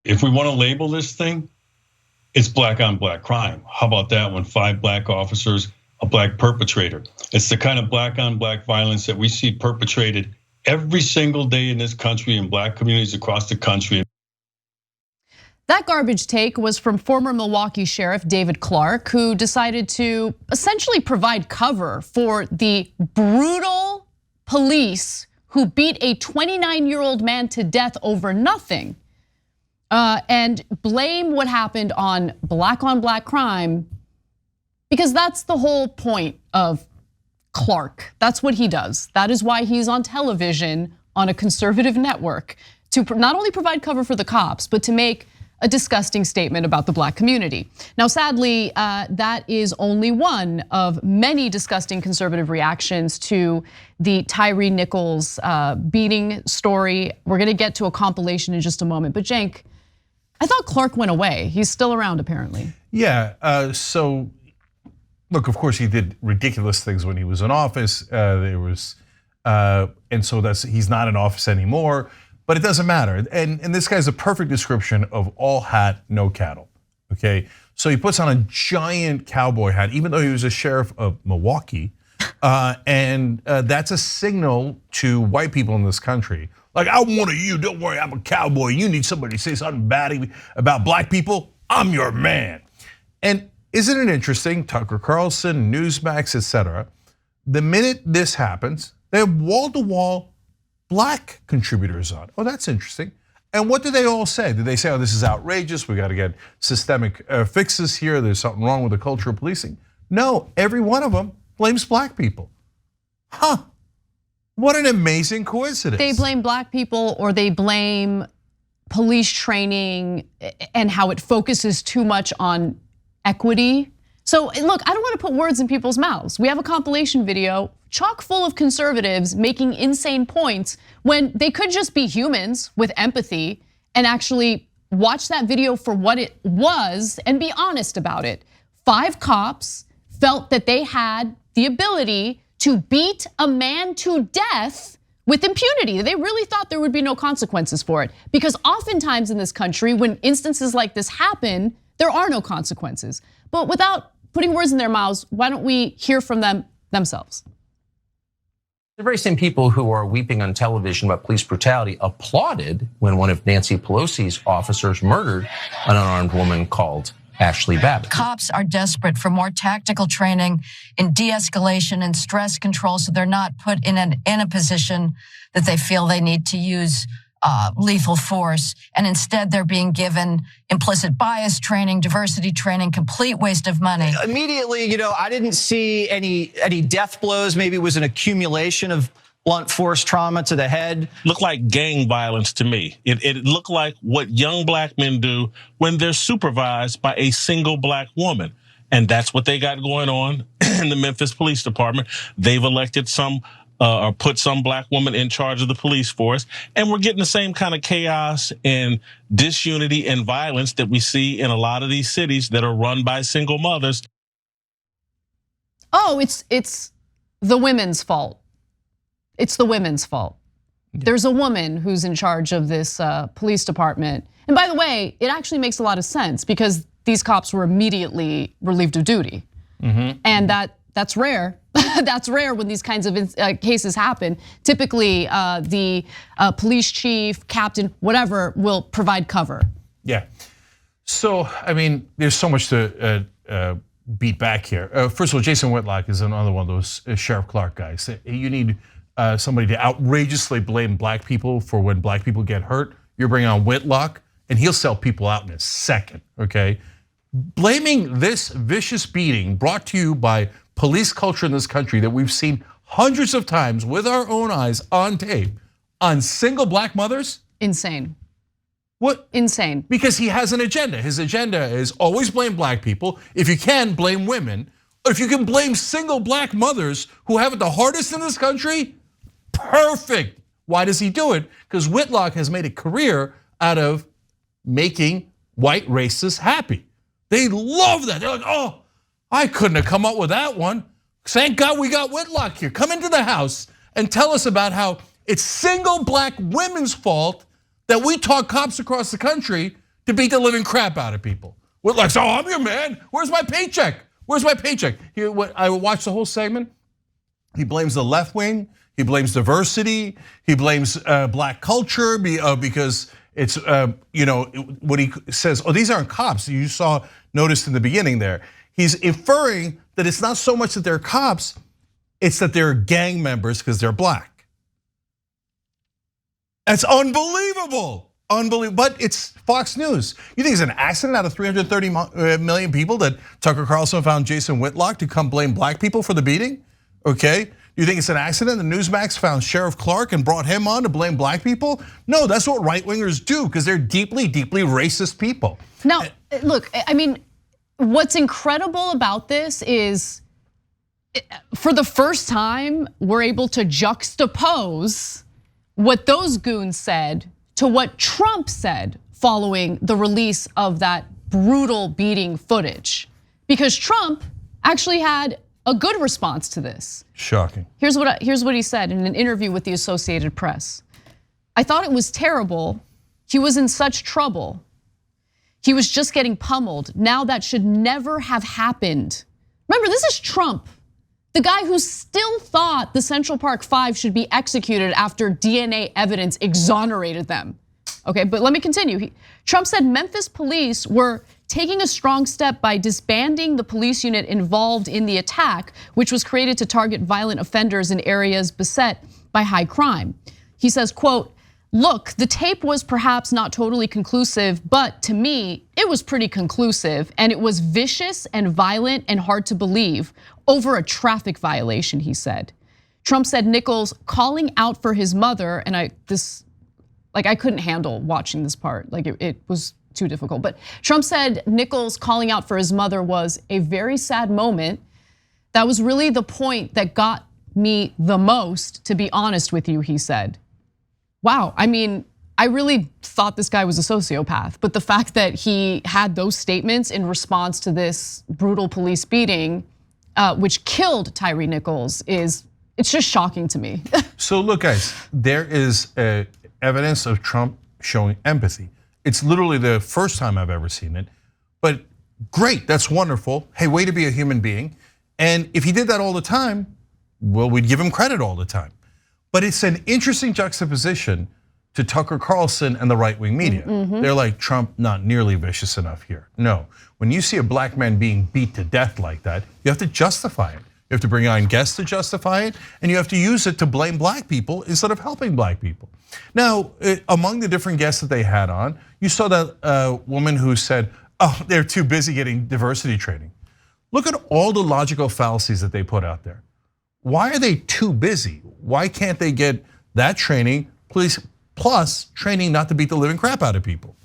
If we want to label this thing, it's black on black crime. How about that when 5 black officers, a black perpetrator? It's the kind of black on black violence that we see perpetrated every single day in this country in black communities across the country. That garbage take was from former Milwaukee Sheriff David Clarke, who decided to essentially provide cover for the brutal police who beat a 29-year-old man to death over nothing. And blame what happened on black crime, because that's the whole point of Clarke. That's what he does. That is why he's on television on a conservative network, to not only provide cover for the cops, but to make a disgusting statement about the black community. Now, sadly, that is only one of many disgusting conservative reactions to the Tyre Nichols beating story. We're gonna get to a compilation in just a moment, but Cenk, I thought Clarke went away. He's still around, apparently. Yeah, so look, of course, he did ridiculous things when he was in office. And so he's not in office anymore, but it doesn't matter. And this guy's a perfect description of all hat, no cattle, okay? So he puts on a giant cowboy hat, even though he was a sheriff of Milwaukee. And that's a signal to white people in this country. Like, I'm one of you, don't worry, I'm a cowboy. You need somebody to say something bad about black people, I'm your man. And isn't it interesting, Tucker Carlson, Newsmax, etc. The minute this happens, they have wall-to-wall black contributors on. Oh, that's interesting. And what do they all say? Do they say, oh, this is outrageous, we gotta get systemic fixes here, there's something wrong with the culture of policing? No, every one of them blames black people. Huh. What an amazing coincidence. They blame black people, or they blame police training and how it focuses too much on equity. So look, I don't want to put words in people's mouths. We have a compilation video chock full of conservatives making insane points when they could just be humans with empathy and actually watch that video for what it was and be honest about it. 5 cops felt that they had the ability to beat a man to death with impunity. They really thought there would be no consequences for it, because oftentimes in this country, when instances like this happen, there are no consequences. But without putting words in their mouths, why don't we hear from them themselves? The very same people who are weeping on television about police brutality applauded when one of Nancy Pelosi's officers murdered an unarmed woman called Ashley Babbitt. Cops are desperate for more tactical training in de-escalation and stress control, so they're not put in a position that they feel they need to use lethal force, and instead they're being given implicit bias training, diversity training, complete waste of money. Immediately, I didn't see any death blows. Maybe it was an accumulation of blunt force trauma to the head. Looked like gang violence to me. It looked like what young black men do when they're supervised by a single black woman. And that's what they got going on in the Memphis Police Department. They've elected some or put some black woman in charge of the police force. And we're getting the same kind of chaos and disunity and violence that we see in a lot of these cities that are run by single mothers. Oh, it's the women's fault. It's the women's fault. There's a woman who's in charge of this police department. And by the way, it actually makes a lot of sense, because these cops were immediately relieved of duty. And that's rare. That's rare when these kinds of cases happen. Typically, the police chief, captain, whatever, will provide cover. Yeah. So, I mean, there's so much to beat back here. First of all, Jason Whitlock is another one of those Sheriff Clarke guys. You need somebody to outrageously blame black people for when black people get hurt. You're bringing on Whitlock, and he'll sell people out in a second, okay? Blaming this vicious beating brought to you by police culture in this country that we've seen hundreds of times with our own eyes on tape on single black mothers? Insane. What? Insane. Because he has an agenda. His agenda is always blame black people. If you can, blame women. If you can blame single black mothers who have it the hardest in this country, perfect. Why does he do it? Because Whitlock has made a career out of making white racists happy. They love that. They're like, oh, I couldn't have come up with that one. Thank God we got Whitlock here. Come into the house and tell us about how it's single black women's fault that we taught cops across the country to beat the living crap out of people. We're like, so I'm your man. Where's my paycheck? Where's my paycheck? I watched the whole segment. He blames the left wing. He blames diversity. He blames black culture because it's what he says. Oh, these aren't cops. You noticed in the beginning there. He's inferring that it's not so much that they're cops, it's that they're gang members because they're black. That's unbelievable. Unbelievable, but it's Fox News. You think it's an accident out of 330 million people that Tucker Carlson found Jason Whitlock to come blame black people for the beating? Okay, you think it's an accident that Newsmax found Sheriff Clarke and brought him on to blame black people? No, that's what right-wingers do because they're deeply, deeply racist people. Now, look, I mean, what's incredible about this is for the first time, we're able to juxtapose what those goons said to what Trump said following the release of that brutal beating footage. Because Trump actually had a good response to this. Shocking. Here's what he said in an interview with the Associated Press. I thought it was terrible. He was in such trouble. He was just getting pummeled. Now that should never have happened. Remember, this is Trump, the guy who still thought the Central Park Five should be executed after DNA evidence exonerated them. Okay, but let me continue. Trump said Memphis police were taking a strong step by disbanding the police unit involved in the attack, which was created to target violent offenders in areas beset by high crime. He says, quote, look, the tape was perhaps not totally conclusive, but to me, it was pretty conclusive, and it was vicious and violent and hard to believe over a traffic violation, he said. Trump said Nichols calling out for his mother, and I couldn't handle watching this part, like it was too difficult. But Trump said Nichols calling out for his mother was a very sad moment. That was really the point that got me the most, to be honest with you, he said. Wow, I mean, I really thought this guy was a sociopath, but the fact that he had those statements in response to this brutal police beating, which killed Tyre Nichols, it's just shocking to me. So look, guys, there is evidence of Trump showing empathy. It's literally the first time I've ever seen it, but great, that's wonderful. Hey, way to be a human being. And if he did that all the time, well, we'd give him credit all the time. But it's an interesting juxtaposition to Tucker Carlson and the right-wing media. They're like, Trump not nearly vicious enough here. No, when you see a black man being beat to death like that, you have to justify it. You have to bring on guests to justify it, and you have to use it to blame black people instead of helping black people. Now, among the different guests that they had on, you saw that woman who said, oh, they're too busy getting diversity training. Look at all the logical fallacies that they put out there. Why are they too busy? Why can't they get that training, plus training not to beat the living crap out of people?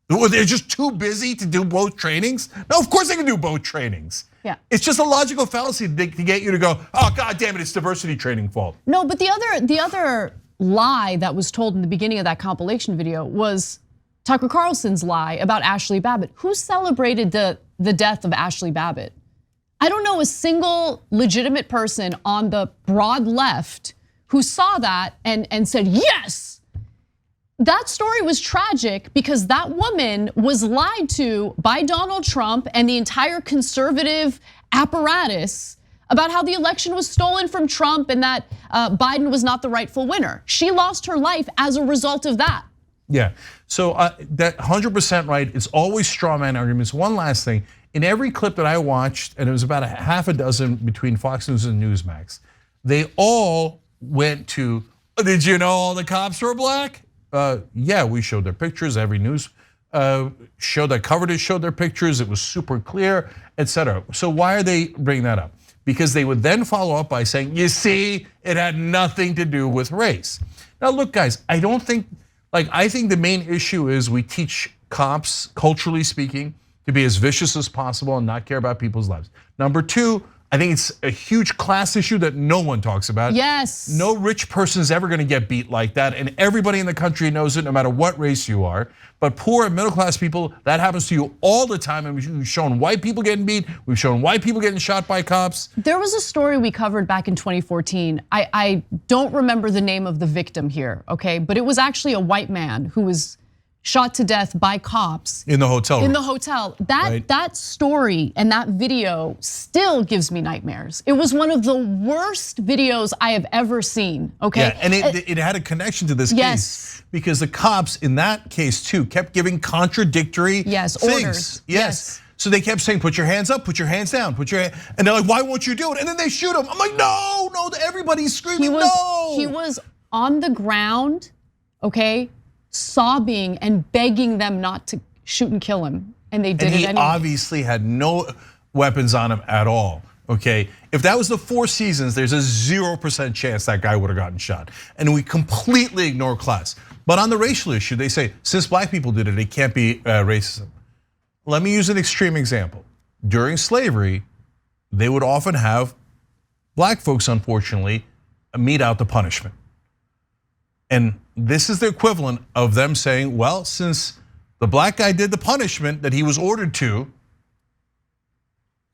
They're just too busy to do both trainings? No, of course they can do both trainings. Yeah. It's just a logical fallacy to get you to go, oh, God damn it, it's diversity training fault. No, but the other lie that was told in the beginning of that compilation video was Tucker Carlson's lie about Ashley Babbitt. Who celebrated the death of Ashley Babbitt? I don't know a single legitimate person on the broad left who saw that and said, yes. That story was tragic because that woman was lied to by Donald Trump and the entire conservative apparatus about how the election was stolen from Trump and that Biden was not the rightful winner. She lost her life as a result of that. Yeah, so that 100% right. It's always straw man arguments. One last thing. In every clip that I watched, and it was about a half a dozen between Fox News and Newsmax, they all went to, did you know all the cops were black? Yeah, we showed their pictures. Every news show that covered it showed their pictures. It was super clear, etc. So why are they bringing that up? Because they would then follow up by saying, you see, it had nothing to do with race. Now look, guys, I think the main issue is we teach cops, culturally speaking, to be as vicious as possible and not care about people's lives. Number two, I think it's a huge class issue that no one talks about. Yes. No rich person is ever gonna get beat like that, and everybody in the country knows it, no matter what race you are. But poor and middle class people, that happens to you all the time, and we've shown white people getting beat, we've shown white people getting shot by cops. There was a story we covered back in 2014. I don't remember the name of the victim here, okay? But it was actually a white man who was shot to death by cops in the hotel room. In the hotel. That story and that video still gives me nightmares. It was one of the worst videos I have ever seen, okay? Yeah, and it had a connection to this case because the cops in that case too kept giving contradictory things. Orders. Yes. So they kept saying, put your hands up, put your hands down, put your hand, and they're like, why won't you do it? And then they shoot him. I'm like, no, everybody's screaming, no. He was on the ground, okay, sobbing and begging them not to shoot and kill him, and they did it anyway. And he obviously had no weapons on him at all, okay? If that was the Four Seasons, there's a 0% chance that guy would have gotten shot. And we completely ignore class. But on the racial issue, they say, since black people did it can't be racism. Let me use an extreme example. During slavery, they would often have black folks, unfortunately, mete out the punishment. And this is the equivalent of them saying, well, since the black guy did the punishment that he was ordered to,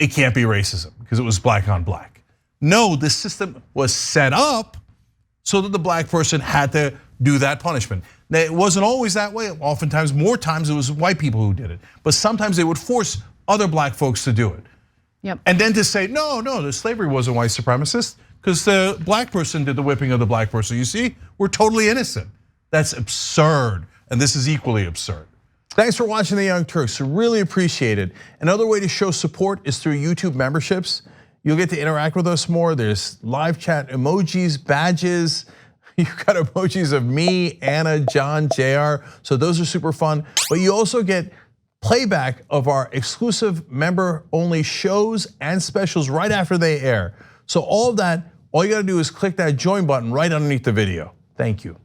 it can't be racism because it was black on black. No, the system was set up so that the black person had to do that punishment. Now, it wasn't always that way. Oftentimes, more times it was white people who did it. But sometimes they would force other black folks to do it. Yep. And then to say, no, the slavery wasn't white supremacist because the black person did the whipping of the black person. You see, we're totally innocent. That's absurd, and this is equally absurd. Thanks for watching The Young Turks, really appreciate it. Another way to show support is through YouTube memberships. You'll get to interact with us more. There's live chat emojis, badges. You've got emojis of me, Anna, John, JR, so those are super fun. But you also get playback of our exclusive member-only shows and specials right after they air. So all of that, all you gotta do is click that join button right underneath the video. Thank you.